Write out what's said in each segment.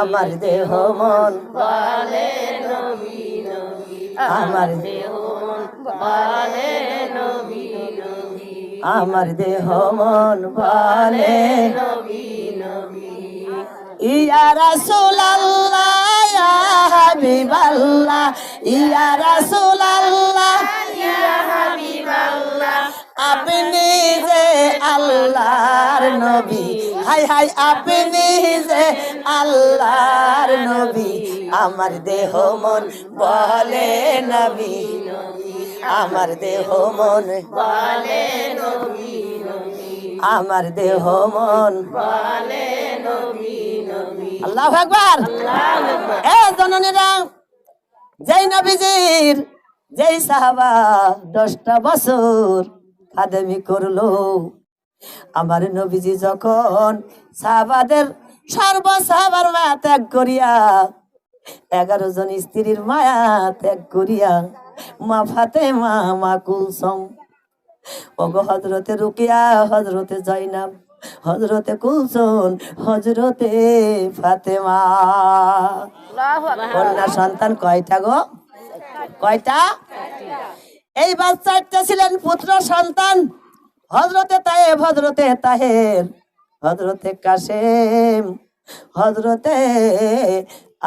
আমার দেহ মন বলে আমার দেহ বলে আমার দেহ মন বলে ইয়া রাসূলুল্লাহ ইয়া হাবিবাল্লাহ ইয়া রাসূলুল্লাহ ইয়া হাবিবাল্লাহ আপনি যে আল্লাহর নবী হাই হাই আপনি যে আল্লাহর নবী আমার দেহ মন বলে নবী আমার দেহ মন বলে নবী আমার দেহ মন বলে নবী আল্লাহু আকবার এ জননীরা যেই নবীজির যেই সাহাবা 10টা বছর খাদেমি করলো আমার নবীজি যখন সাহাবাদের সাহাবার মায়া ত্যাগ করিয়া 11 জন স্ত্রীর মায়া ত্যাগ করিয়া মা ফাতেমা মা কুলসুম ওগো হযরতে রুকিয়া হযরতে জয়নাব হযরতে কুলসুম হযরতে ফাতেমা কন্যা সন্তান কয়টা গো কয়টা এই বাচ্চাটা ছিলেন পুত্র সন্তান হযরতে তায়েব হযরতে তাহের হযরতে কাসেম হযরতে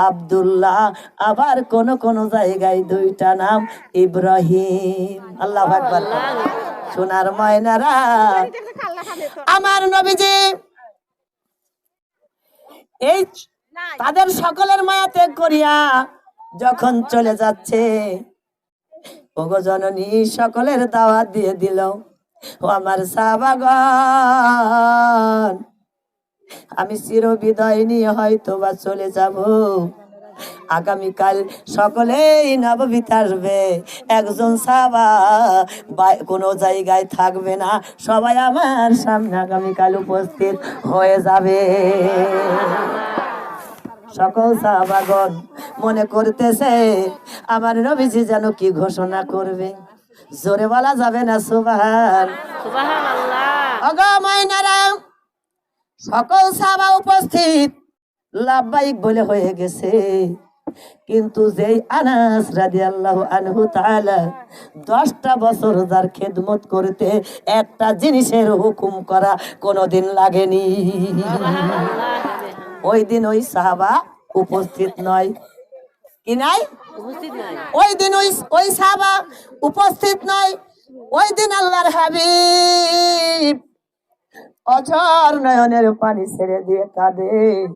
আব্দুল্লাহ আবার কোন কোন জায়গায় 2টা নাম ইব্রাহিম আল্লাহু আকবার সোনার ময়নারা আমার নবীজি এই তাদের সকলের মায়া ত্যাগ করিয়া যখন চলে যাচ্ছে ওগো জননী সকলের দাওয়াত দিয়ে দিল ও আমার সাহাবাগণ আমি চিরবিদায় নিয়ে হয়তো বা চলে যাব আগামীকাল সকলেই নববীতে আসবে একজন সাহাবা কোনো জায়গায় থাকবে না সবাই আমার সামনে আগামীকাল উপস্থিত হয়ে যাবে সকল সাহাবাগণ মনে করতেছে আমার নবীজি যেন কি ঘোষণা করবে জোরে বলা যাবে না সুবহানাল্লাহ ওগো মাইনারা সকল সাহাবা উপস্থিত লাব্বাইক বলে হয়ে গেছে কিন্তু যেই আনাস রাদিয়াল্লাহু আনহু তাআলা 10টা বছর যার খেদমত করতে একটা জিনিসের হুকুম করা কোনোদিন লাগেনি ওই দিন ওই সাহাবা উপস্থিত নয় কি নাই উপস্থিত নয় ওই দিন ওই সাহাবা উপস্থিত নয় ওই দিন আল্লাহর হাবিব অঝর নয়নের পানি ছেড়ে দিয়ে কাঁদে